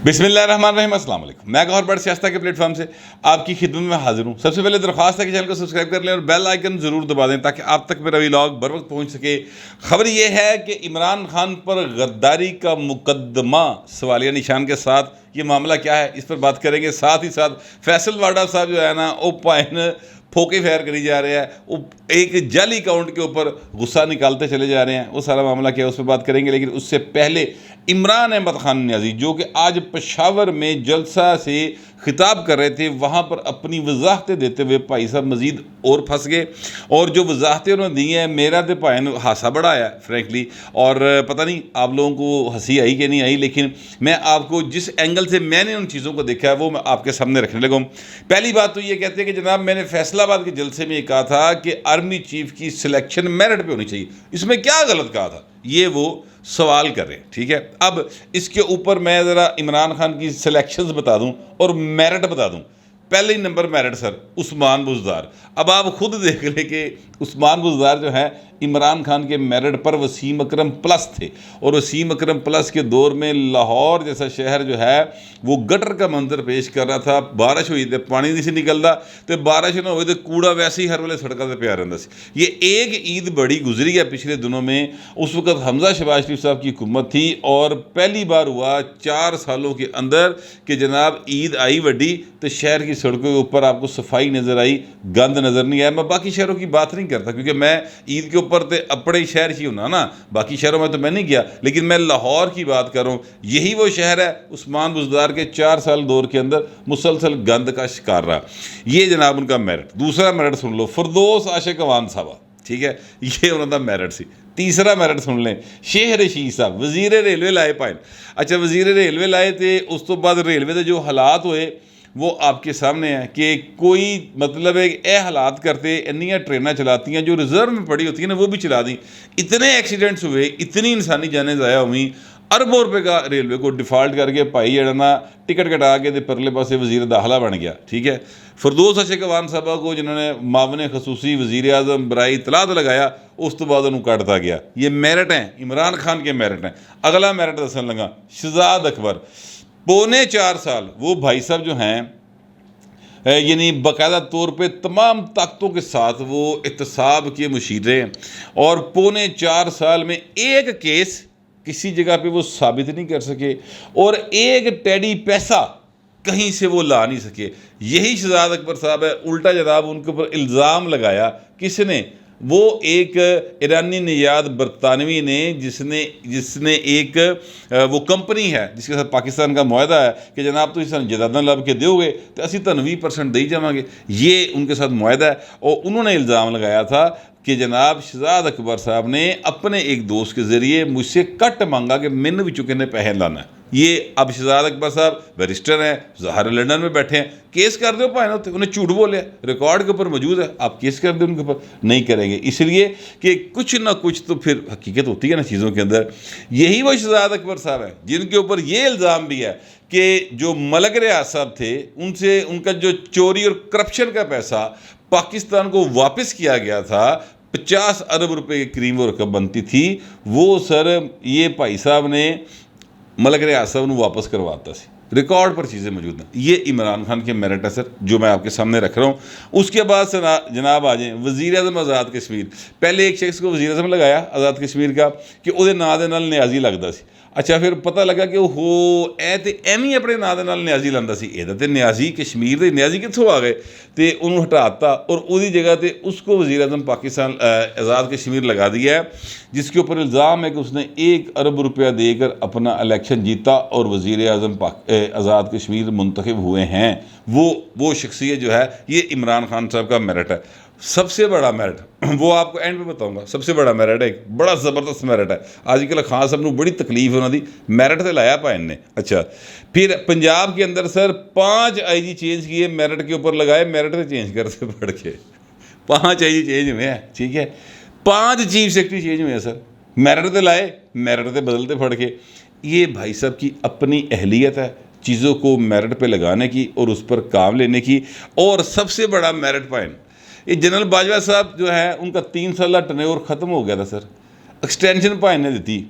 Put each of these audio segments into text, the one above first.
بسم اللہ الرحمن الرحیم، السلام علیکم۔ میں گوہر بٹ سیاستہ کے پلیٹ فارم سے آپ کی خدمت میں حاضر ہوں۔ سب سے پہلے درخواست ہے کہ چینل کو سبسکرائب کر لیں اور بیل آئیکن ضرور دبا دیں تاکہ آپ تک میرا ویلاگ بر وقت پہنچ سکے۔ خبر یہ ہے کہ عمران خان پر غداری کا مقدمہ سوالیہ نشان کے ساتھ یہ معاملہ کیا ہے اس پر بات کریں گے۔ ساتھ ہی ساتھ فیصل واڈا صاحب جو ہے نا وہ پھوکے فیر کری جا رہے ہیں، وہ ایک جعلی اکاؤنٹ کے اوپر غصہ نکالتے چلے جا رہے ہیں، وہ سارا معاملہ کیا ہے اس پہ بات کریں گے۔ لیکن اس سے پہلے عمران احمد خان نیازی جو کہ آج پشاور میں جلسہ سے خطاب کر رہے تھے، وہاں پر اپنی وضاحتیں دیتے ہوئے بھائی صاحب مزید اور پھنس گئے، اور جو وضاحتیں انہوں نے دی ہیں میرا تو بھائی نے ہاسا بڑا آیا فرینکلی، اور پتہ نہیں آپ لوگوں کو ہنسی آئی کہ نہیں آئی، لیکن میں آپ کو جس اینگل سے میں نے ان چیزوں کو دیکھا ہے وہ میں آپ کے سامنے رکھنے لگا ہوں۔ پہلی بات تو یہ کہتے ہیں کہ جناب میں نے فیصل آباد کے جلسے میں یہ کہا تھا کہ آرمی چیف کی سلیکشن میرٹ پہ ہونی چاہیے، اس میں کیا غلط کہا تھا یہ وہ سوال کر رہے ہیں، ٹھیک ہے۔ اب اس کے اوپر میں ذرا عمران خان کی سلیکشنز بتا دوں اور میرٹ بتا دوں۔ پہلے ہی نمبر میرٹ سر عثمان بزدار۔ اب آپ خود دیکھ لیں کہ عثمان بزدار جو ہے عمران خان کے میرٹ پر وسیم اکرم پلس تھے، اور وسیم اکرم پلس کے دور میں لاہور جیسا شہر جو ہے وہ گٹر کا منظر پیش کر رہا تھا۔ بارش ہوئی تو پانی نہیں سی نکلتا، تو بارش نہ ہوئی تو کوڑا ویسے ہی ہر ویلے سڑکوں سے پیا رہتا سی۔ یہ ایک عید بڑی گزری ہے پچھلے دنوں میں، اس وقت حمزہ شہباز شریف صاحب کی حکومت تھی، اور پہلی بار ہوا 4 سالوں کے اندر کہ جناب عید آئی وڈی تو شہر کی سڑکوں کے اوپر آپ کو صفائی نظر آئی، گند نظر نہیں آیا۔ میں باقی شہروں کی بات نہیں کرتا کیونکہ میں عید کے اوپر تو اپنے شہر ہی ہونا نا، باقی شہروں میں تو میں نہیں گیا، لیکن میں لاہور کی بات کر رہا ہوں۔ یہی وہ شہر ہے عثمان بزدار کے 4 سال دور کے اندر مسلسل گند کا شکار رہا۔ یہ جناب ان کا میرٹ۔ دوسرا میرٹ سن لو، فردوس عاشق اوان صاحبہ، ٹھیک ہے، یہ انہوں کا میرٹ سی۔ تیسرا میرٹ سن لیں، شیخ رشید صاحب وزیر ریلوے لائے پائن۔ اچھا وزیر ریلوے لائے تھے، اس تو بعد ریلوے کے جو حالات ہوئے وہ آپ کے سامنے ہیں کہ کوئی مطلب اے حالات کرتے، انیاں ٹرینیں چلاتی ہیں جو ریزرو میں پڑی ہوتی ہیں نا وہ بھی چلا دیں، اتنے ایکسیڈنٹس ہوئے، اتنی انسانی جانیں ضائع ہوئیں، اربوں روپے کا ریلوے کو ڈیفالٹ کر کے پائی جڑنا ٹکٹ کٹا کے دے پرلے پاسے وزیر داخلہ بن گیا، ٹھیک ہے۔ فردوس عاشق اوان صاحبہ کو جنہوں نے معاون خصوصی وزیر اعظم برائے اطلاعات لگایا، اس تو بعد انہوں کاٹتا گیا۔ یہ میرٹ ہیں، عمران خان کے میرٹ ہیں۔ اگلا میرٹ دسن لگا، شہزاد اکبر 4.25 سال وہ بھائی صاحب جو ہیں یعنی باقاعدہ طور پہ تمام طاقتوں کے ساتھ وہ احتساب کے مشیر رہے ہیں، اور 4.25 سال میں ایک کیس کسی جگہ پہ وہ ثابت نہیں کر سکے، اور ایک ٹیڈی پیسہ کہیں سے وہ لا نہیں سکے۔ یہی شہزاد اکبر صاحب ہے، الٹا جناب ان کے اوپر الزام لگایا کس نے؟ وہ ایک ایرانی نژاد برطانوی نے جس نے ایک وہ کمپنی ہے جس کے ساتھ پاکستان کا معاہدہ ہے کہ جناب تو اس جائیداداں لب کے دیو گے تو اسی تو 20% دے جاؤں گے، یہ ان کے ساتھ معاہدہ ہے۔ اور انہوں نے الزام لگایا تھا کہ جناب شہزاد اکبر صاحب نے اپنے ایک دوست کے ذریعے مجھ سے کٹ مانگا کہ میں بھی چکے نے پیسے لانا ہے۔ یہ اب شہزاد اکبر صاحب بیرسٹر ہیں، ظاہر لندن میں بیٹھے ہیں، کیس کر دو پائے ہوتے، انہیں جھوٹ بولے، ریکارڈ کے اوپر موجود ہے، آپ کیس کر دیں ان کے اوپر، نہیں کریں گے، اس لیے کہ کچھ نہ کچھ تو پھر حقیقت ہوتی ہے نا چیزوں کے اندر۔ یہی وہ شہزاد اکبر صاحب ہیں جن کے اوپر یہ الزام بھی ہے کہ جو ملک ریاض صاحب تھے ان کا جو چوری اور کرپشن کا پیسہ پاکستان کو واپس کیا گیا تھا، 50 ارب روپے کے قریب وہ رقم بنتی تھی، وہ سر یہ بھائی صاحب نے ملک ریاض صاحب نے واپس کرواتا سی، ریکارڈ پر چیزیں موجود ہیں۔ یہ عمران خان کے میرٹ ہے سر جو میں آپ کے سامنے رکھ رہا ہوں۔ اس کے بعد جناب آ جائیں وزیر اعظم آزاد کشمیر۔ پہلے ایک شخص کو وزیر اعظم لگایا آزاد کشمیر کا کہ وہ ناں دے نال نیازی لگتا سی۔ اچھا پھر پتہ لگا کہ وہ تے ایویں اپنے ناں دے نال نیازی لاندہ سی، یہ تے نیازی کشمیر دے نیازی کتھوں آ گئے، تو انہوں ہٹاتا اور وہی جگہ تے اس کو وزیر اعظم پاکستان آزاد کشمیر لگا دیا ہے، جس کے اوپر الزام ہے کہ اس نے 1 ارب روپیہ دے کر اپنا الیکشن جیتا اور وزیر اعظم آزاد کشمیر منتخب ہوئے ہیں۔ وہ شخصیت جو ہے یہ عمران خان صاحب کا میرٹ ہے۔ سب سے بڑا میرٹ وہ آپ کو اینڈ پہ بتاؤں گا، سب سے بڑا میرٹ ہے، ایک بڑا زبردست میرٹ ہے، آج کل خان صاحب نے بڑی تکلیف ہونا دی، میرٹ سے لایا پائن نے۔ اچھا پھر پنجاب کے اندر سر 5 آئی جی چینج کیے، میرٹ کے اوپر لگائے، میرٹ سے چینج کرتے پڑھ کے 5 آئی جی چینج ہوئے ہیں، ٹھیک ہے، 5 چیف سیکرٹری چینج ہوئے ہیں سر، میرٹ سے لائے، میرٹ سے بدلتے پڑھ کے۔ یہ بھائی صاحب کی اپنی اہلیت ہے چیزوں کو میرٹ پہ لگانے کی اور اس پر کام لینے کی۔ اور سب سے بڑا میرٹ پوائنٹ یہ جنرل باجوہ صاحب جو ہے ان کا 3 سالہ ٹنیور ختم ہو گیا تھا سر، ایکسٹینشن پائن نے دیتی،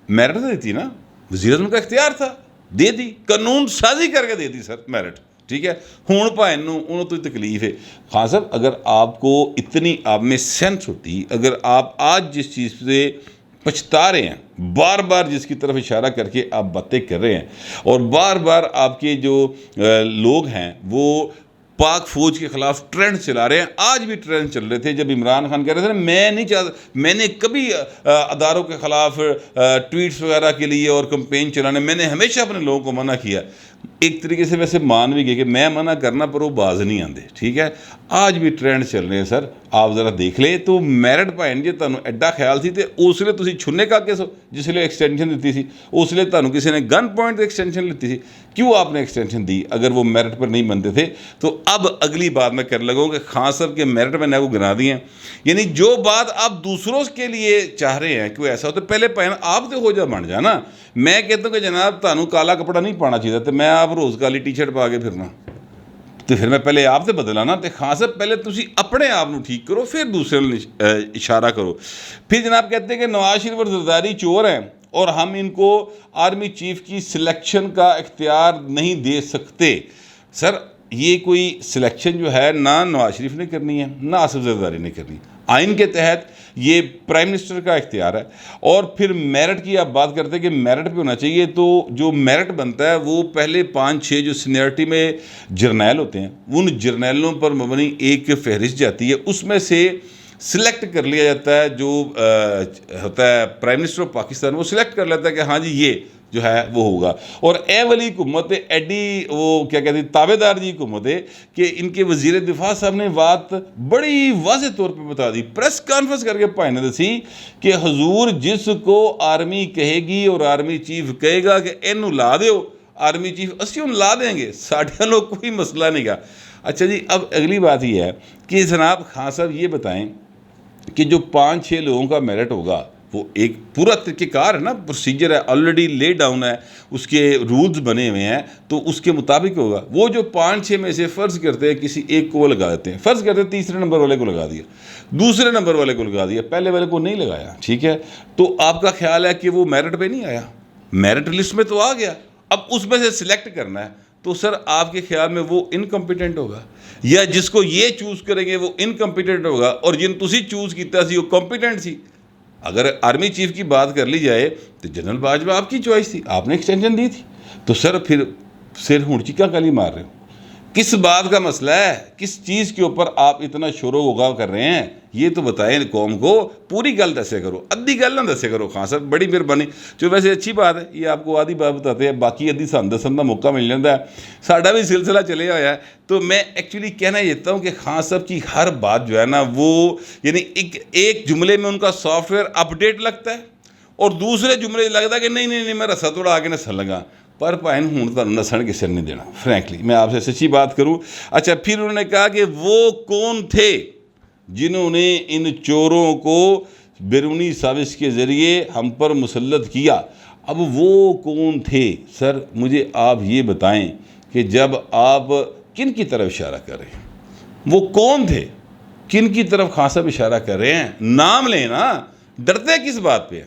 میرٹ سے دیتی نا، وزیر اعظم کا اختیار تھا، دے دی, قانون سازی کر کے دے دی سر میرٹ, ٹھیک ہے. ہوں بھائی انہوں تو تکلیف ہے. خان صاحب اگر آپ کو اتنی آپ میں سینس ہوتی, اگر آپ آج جس چیز سے پچھتا رہے ہیں, بار بار جس کی طرف اشارہ کر کے آپ باتیں کر رہے ہیں, اور بار بار آپ کے جو لوگ ہیں وہ پاک فوج کے خلاف ٹرینڈ چلا رہے ہیں, آج بھی ٹرینڈ چل رہے تھے جب عمران خان کہہ رہے تھے نا میں نہیں چاہتا, میں نے کبھی اداروں کے خلاف ٹویٹس وغیرہ کے لیے اور کمپین چلانے, میں نے ہمیشہ اپنے لوگوں کو منع کیا. ایک طریقے سے ویسے مان بھی گئے کہ میں منع کرنا پر وہ باز نہیں آتے, ٹھیک ہے. آج بھی ٹرینڈ چل رہے ہیں سر, آپ ذرا دیکھ لیں. تو میرٹ بھائن جی تمہیں ایڈا خیال سی تے اس لیے تسی چھنے کا کیسو جس لیے ایکسٹینشن دیتی سی, اس لیے تمہیں کسی نے گن پوائنٹ ایکسٹینشن لیتی سی, کیوں آپ نے ایکسٹینشن دی اگر وہ میرٹ پر نہیں بنتے تھے. تو اب اگلی بات میں کر لگوں کہ خان صاحب کے میرٹ میں نے کو گنا دی ہیں, یعنی جو بات آپ دوسروں کے لیے چاہ رہے ہیں کہ ایسا ہو تو پہلے آپ تو ہو جا بن جانا. میں کہتا ہوں کہ جناب تمہیں کالا کپڑا نہیں پانا چاہیے تو میں آپ روز کالی ٹی شرٹ پا کے پھرنا, تو پھر میں پہلے آپ سے بدلا نا. تو خان صاحب پہلے تسی اپنے آپ کو ٹھیک کرو پھر دوسرے اشارہ کرو. پھر جناب کہتے ہیں کہ نواز شریف اور زرداری چور ہیں اور ہم ان کو آرمی چیف کی سلیکشن کا اختیار نہیں دے سکتے. سر یہ کوئی سلیکشن جو ہے نہ نواز شریف نے کرنی ہے نہ آصف زرداری نے کرنی. آئین کے تحت یہ پرائم منسٹر کا اختیار ہے. اور پھر میرٹ کی آپ بات کرتے ہیں کہ میرٹ پہ ہونا چاہیے, تو جو میرٹ بنتا ہے وہ پہلے 5-6 جو سینئرٹی میں جرنیل ہوتے ہیں ان جرنیلوں پر مبنی ایک فہرست جاتی ہے, اس میں سے سلیکٹ کر لیا جاتا ہے جو ہوتا ہے پرائم منسٹر آف پاکستان, وہ سلیکٹ کر لیتا ہے کہ ہاں جی یہ جو ہے وہ ہوگا. اور اے والی حکومت ایڈی وہ کیا کہتے ہیں تابع دار جی حکومت ہے کہ ان کے وزیر دفاع صاحب نے بات بڑی واضح طور پہ بتا دی, پریس کانفرنس کر کے پائنے دسی کہ حضور جس کو آرمی کہے گی اور آرمی چیف کہے گا کہ اینو لا دیو, آرمی چیف اسی ان لا دیں گے, ساڑھے لوگ کوئی مسئلہ نہیں گا. اچھا جی اب اگلی بات یہ ہے کہ جناب خان صاحب یہ بتائیں کہ جو 5-6 لوگوں کا میرٹ ہوگا وہ ایک پورا طریقہ کار ہے نا, پروسیجر ہے, آلریڈی لے ڈاؤن ہے, اس کے رولز بنے ہوئے ہیں, تو اس کے مطابق ہوگا. وہ جو 5-6 میں سے فرض کرتے ہیں کسی ایک کو وہ لگا دیتے ہیں, فرض کرتے ہیں تیسرے نمبر والے کو لگا دیا, دوسرے نمبر والے کو لگا دیا, پہلے والے کو نہیں لگایا, ٹھیک ہے. تو آپ کا خیال ہے کہ وہ میرٹ پہ نہیں آیا, میرٹ لسٹ میں تو آ گیا, اب اس میں سے سلیکٹ کرنا ہے. تو سر آپ کے خیال میں وہ انکمپیٹنٹ ہوگا یا جس کو یہ چوز کریں گے وہ انکمپیٹنٹ ہوگا, اور جن تسی چوز کیتا سی وہ کمپیٹنٹ سی. اگر آرمی چیف کی بات کر لی جائے تو جنرل باجوہ آپ کی چوائس تھی, آپ نے ایکسٹینشن دی تھی. تو سر پھر سر ہونچی کا گالی مار رہے ہو, کس بات کا مسئلہ ہے, کس چیز کے اوپر آپ اتنا شور و غوغا کر رہے ہیں, یہ تو بتائیں قوم کو. پوری گل دسے کرو, ادھی گل نہ دسے کرو. خان صاحب بڑی مہربانی, جو ویسے اچھی بات ہے, یہ آپ کو آدھی بات بتاتے ہیں, باقی ادھی سان دسن کا موقع مل جاتا ہے. ساڈا بھی سلسلہ چلے آیا ہے. تو میں ایکچولی کہنا یہ چاہتا ہوں کہ خان صاحب کی ہر بات جو ہے نا وہ یعنی ایک جملے میں ان کا سافٹ ویئر اپ ڈیٹ لگتا ہے, اور دوسرے جملے لگتا ہے کہ نہیں میں رسا توڑا آگے نسن لگا. پر پائن ہوں تو نسن کے سر نہیں دینا, فرینکلی میں آپ سے سچی بات کروں. اچھا پھر انہوں نے کہا کہ وہ کون تھے جنہوں نے ان چوروں کو بیرونی سازش کے ذریعے ہم پر مسلط کیا. اب وہ کون تھے سر, مجھے آپ یہ بتائیں کہ جب آپ کن کی طرف اشارہ کر رہے ہیں, وہ کون تھے, کن کی طرف خان صاحب اشارہ کر رہے ہیں, نام لیں نا, ڈرتے کس بات پہ,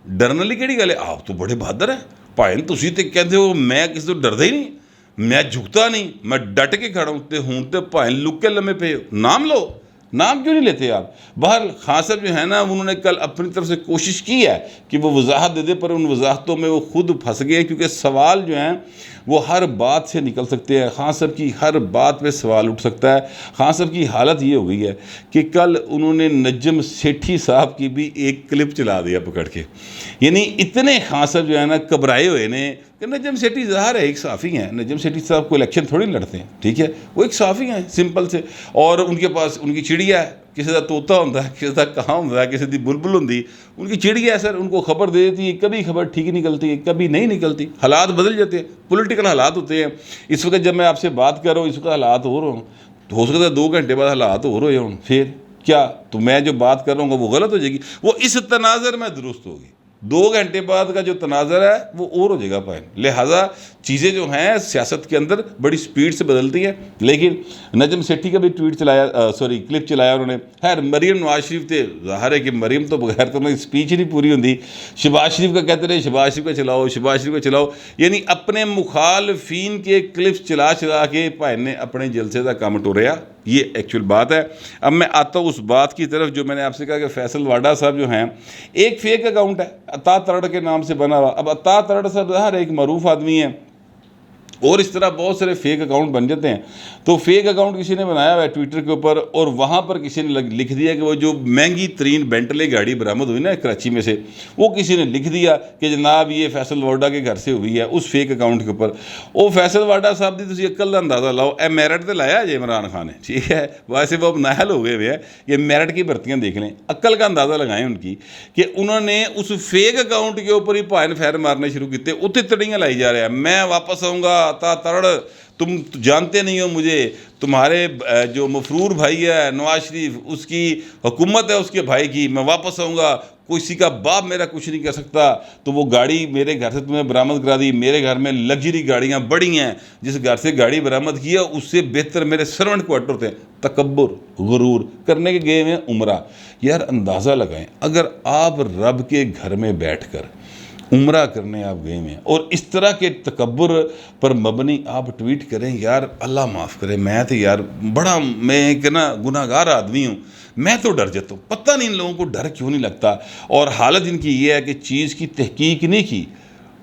ڈرنے لی کیڑی گل ہے. آپ تو بڑے بہادر ہیں بھائی, تسی تے کہتے ہو میں کسی تو ڈردا ہی نہیں, میں جھکتا نہیں, میں ڈٹ کے کھڑا ہوں, تے ہوں تے بھائی لکے لمے پہ ہو, نام لو, نام کیوں نہیں لیتے آپ. بہر خان صاحب جو ہے نا انہوں نے کل اپنی طرف سے کوشش کی ہے کہ وہ وضاحت دے دے, پر ان وضاحتوں میں وہ خود پھنس گئے, کیونکہ سوال جو ہیں وہ ہر بات سے نکل سکتے ہیں. خان صاحب کی ہر بات پہ سوال اٹھ سکتا ہے. خان صاحب کی حالت یہ ہو گئی ہے کہ کل انہوں نے نجم سیٹھی صاحب کی بھی ایک کلپ چلا دیا پکڑ کے, یعنی اتنے خان صاحب جو ہے نا گھبرائے ہوئے نے کہ نجم سیٹھی ظاہر ہے ایک صحافی ہیں, نجم سیٹھی صاحب کو الیکشن تھوڑی لڑتے ہیں, ٹھیک ہے, وہ ایک صحافی ہیں سمپل سے, اور ان کے پاس ان کی چڑیا ہے, کسی کا طوطا ہوتا ہے, کسی کا کہاں ہوتا ہے, کسی کی بلبل ہوتی, ان کی چڑیا ہے سر, ان کو خبر دے دیتی ہے, کبھی خبر ٹھیک نکلتی ہے کبھی نہیں نکلتی, حالات بدل جاتے ہیں, پولیٹیکل حالات ہوتے ہیں. اس وقت جب میں آپ سے بات کر رہا ہوں اس وقت حالات ہو رہے ہوں, تو ہو سکتا ہے 2 گھنٹے بعد حالات ہو رہے ہوں, پھر کیا تو میں جو بات کر رہا ہوں وہ غلط ہو جائے گی, وہ اس تناظر میں درست ہوگی. 2 گھنٹے بعد کا جو تناظر ہے وہ اور ہو جائے گا پائن. لہٰذا چیزیں جو ہیں سیاست کے اندر بڑی سپیڈ سے بدلتی ہیں. لیکن نجم سیٹھی کا بھی ٹویٹ چلایا, کلپ چلایا انہوں نے. خیر مریم نواز شریف تھے, ظاہر ہے کہ مریم تو بغیر تو انہوں کی اسپیچ ہی نہیں پوری ہوتی. شہباز شریف کا کہتے رہے شہباز شریف کا چلاؤ, شہباز شریف کا چلاؤ, یعنی اپنے مخالفین کے کلپس چلا کے پائن نے اپنے جلسے کا کام ٹوریا. یہ ایکچوئل بات ہے. اب میں آتا ہوں اس بات کی طرف جو میں نے آپ سے کہا کہ فیصل واڈا صاحب جو ہیں ایک فیک اکاؤنٹ ہے عطا ترڑ کے نام سے بنا ہوا. اب عطا ترڑ صاحب ظاہر ایک معروف آدمی ہیں اور اس طرح بہت سارے فیک اکاؤنٹ بن جاتے ہیں. تو فیک اکاؤنٹ کسی نے بنایا ہوا ہے ٹویٹر کے اوپر, اور وہاں پر کسی نے لکھ دیا کہ وہ جو مہنگی ترین بینٹلے گاڑی برآمد ہوئی نا کراچی میں سے, وہ کسی نے لکھ دیا کہ جناب یہ فیصل واڈا کے گھر سے ہوئی ہے اس فیک اکاؤنٹ کے اوپر. وہ فیصل واڈا صاحب دی تسی عقل کا اندازہ لاؤ, اے میرٹ تے لایا جی عمران خان نے, ٹھیک ہے, ویسے وہ اب نااہل ہو گئے ہوئے ہیں, یہ میرٹ کی بھرتیاں دیکھ لیں, عقل کا اندازہ لگائیں ان کی کہ انہوں نے اس فیک اکاؤنٹ کے اوپر ہی پائن فیر مارنے شروع کیتے. اتنے تڑیاں لائی جا رہے ہیں, میں واپس آؤں گا عطا ترڑ, تم جانتے نہیں ہو مجھے, تمہارے جو مفرور بھائی ہے نواز شریف اس کی حکومت ہے اس کے بھائی کی, میں واپس آؤں گا, کسی کا باپ میرا کچھ نہیں کر سکتا. تو وہ گاڑی میرے گھر سے تمہیں برآمد کرا دی, میرے گھر میں لگژری گاڑیاں بڑی ہیں, جس گھر سے گاڑی برآمد کیا اس سے بہتر میرے سرونٹ کوارٹر تھے. تکبر غرور کرنے کے گئے ہیں عمرہ. یار اندازہ لگائیں اگر آپ رب کے گھر میں بیٹھ کر عمرہ کرنے آپ گئے ہیں اور اس طرح کے تکبر پر مبنی آپ ٹویٹ کریں, یار اللہ معاف کرے, میں تو یار بڑا میں ایک نا گناہ گار آدمی ہوں, میں تو ڈر جاتا ہوں. پتہ نہیں ان لوگوں کو ڈر کیوں نہیں لگتا. اور حالت ان کی یہ ہے کہ چیز کی تحقیق نہیں کی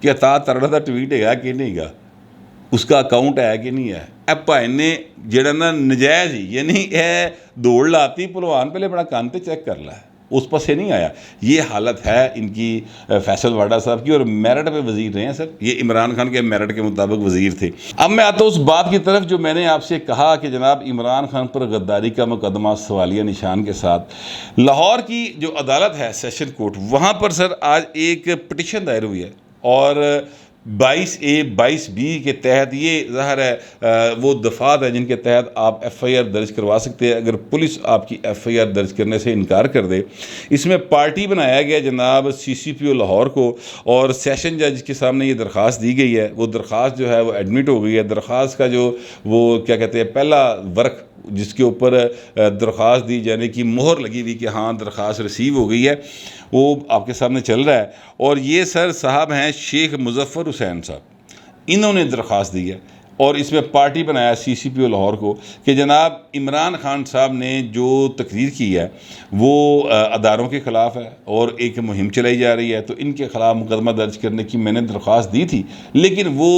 کہ عطا ترڑ کا ٹویٹ ہے کہ نہیں گا, اس کا اکاؤنٹ ہے کہ نہیں ہے. اب بھائی نے جڑا نا نجائز ہی یعنی اے دوڑ لاتی پلوان پہلے بڑا کان تے چیک کر لا, اس پاس سے نہیں آیا. یہ حالت ہے ان کی فیصل واڈا صاحب کی, اور میرٹ پہ وزیر رہے ہیں سر, یہ عمران خان کے میرٹ کے مطابق وزیر تھے. اب میں آتا ہوں اس بات کی طرف جو میں نے آپ سے کہا کہ جناب عمران خان پر غداری کا مقدمہ سوالیہ نشان کے ساتھ لاہور کی جو عدالت ہے سیشن کورٹ, وہاں پر سر آج ایک پٹیشن دائر ہوئی ہے, اور 22A 22B کے تحت یہ ظاہر ہے وہ دفعات ہیں جن کے تحت آپ ایف آئی آر درج کروا سکتے ہیں اگر پولیس آپ کی ایف آئی آر درج کرنے سے انکار کر دے. اس میں پارٹی بنایا گیا جناب CCPO لاہور کو, اور سیشن جج کے سامنے یہ درخواست دی گئی ہے. وہ درخواست جو ہے وہ ایڈمٹ ہو گئی ہے. درخواست کا جو وہ کیا کہتے ہیں پہلا ورق جس کے اوپر درخواست دی جانے کی مہر لگی ہوئی کہ ہاں درخواست ریسیو ہو گئی ہے, وہ آپ کے سامنے چل رہا ہے. اور یہ سر صاحب ہیں شیخ مظفر حسین صاحب, انہوں نے درخواست دی ہے, اور اس میں پارٹی بنایا CCPO لاہور کو کہ جناب عمران خان صاحب نے جو تقریر کی ہے وہ اداروں کے خلاف ہے اور ایک مہم چلائی جا رہی ہے, تو ان کے خلاف مقدمہ درج کرنے کی میں نے درخواست دی تھی, لیکن وہ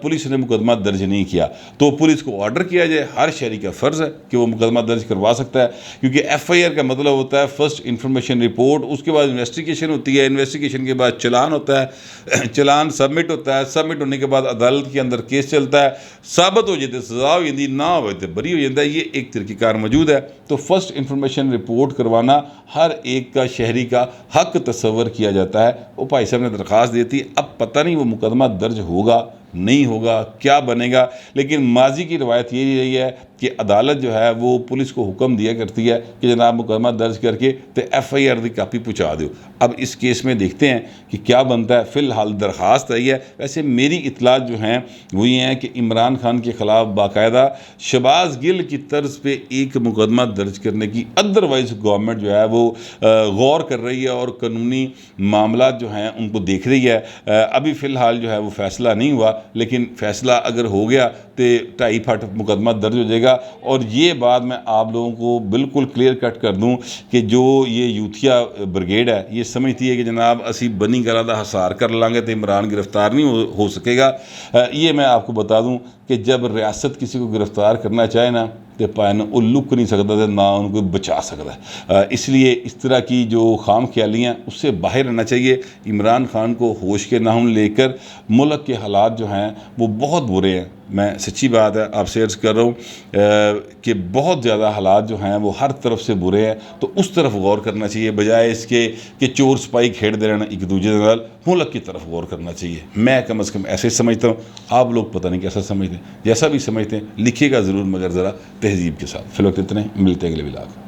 پولیس نے مقدمہ درج نہیں کیا. تو پولیس کو آرڈر کیا جائے, ہر شہری کا فرض ہے کہ وہ مقدمہ درج کروا سکتا ہے, کیونکہ ایف آئی آر کا مطلب ہوتا ہے فرسٹ انفارمیشن رپورٹ, اس کے بعد انویسٹیگیشن ہوتی ہے, انویسٹیگیشن کے بعد چلان ہوتا ہے, چلان سبمٹ ہوتا ہے, سبمٹ ہونے کے بعد عدالت کے اندر کیس چلتا ہے, ثابت ہو جاتے سزا ہو جاتی, نہ ہوتے بری ہو جاتا ہے. یہ ایک طریقہ کار موجود ہے. تو فرسٹ انفارمیشن رپورٹ کروانا ہر ایک کا شہری کا حق تصور کیا جاتا ہے. وہ بھائی صاحب نے درخواست دی تھی, اب پتہ نہیں وہ مقدمہ درج ہوگا نہیں ہوگا, کیا بنے گا, لیکن ماضی کی روایت یہی رہی ہے کہ عدالت جو ہے وہ پولیس کو حکم دیا کرتی ہے کہ جناب مقدمہ درج کر کے تو ایف آئی آر کی کاپی پہنچا دو. اب اس کیس میں دیکھتے ہیں کہ کیا بنتا ہے. فی الحال درخواست آئی ہے. ویسے میری اطلاعات جو ہیں وہ یہ ہیں کہ عمران خان کے خلاف باقاعدہ شہباز گل کی طرز پہ ایک مقدمہ درج کرنے کی ادروائز گورنمنٹ جو ہے وہ غور کر رہی ہے اور قانونی معاملات جو ہیں ان کو دیکھ رہی ہے. ابھی فی الحال جو ہے وہ فیصلہ نہیں ہوا, لیکن فیصلہ اگر ہو گیا تو 2.5 فٹ مقدمہ درج ہو جائے گا. اور یہ بات میں آپ لوگوں کو بالکل کلیئر کٹ کر دوں کہ جو یہ یوتھیا بریگیڈ ہے یہ سمجھتی ہے کہ جناب اسی بنی گلا دا حصار کر لیں گے تو عمران گرفتار نہیں ہو سکے گا. یہ میں آپ کو بتا دوں کہ جب ریاست کسی کو گرفتار کرنا چاہے نا تو پائن وہ لک نہیں سکتا تھا, نہ ان کو بچا سکتا. اس لیے اس طرح کی جو خام خیالیاں اس سے باہر رہنا چاہیے. عمران خان کو ہوش کے ناخن لے کر ملک کے حالات جو ہیں وہ بہت برے ہیں. میں سچی بات ہے آپ سے عرض کر رہا ہوں کہ بہت زیادہ حالات جو ہیں وہ ہر طرف سے برے ہیں. تو اس طرف غور کرنا چاہیے بجائے اس کے کہ چور سپاہی کھیڑ دے رہنا ایک دوسرے نال. ملک کی طرف غور کرنا چاہیے. میں کم از کم ایسے سمجھتا ہوں, آپ لوگ پتہ نہیں کیسا سمجھتے ہیں. جیسا بھی سمجھتے ہیں لکھیے گا ضرور, مگر ذرا تہذیب کے ساتھ. فی الوقت اتنے, ملتے ہیں اگلے ولاگ.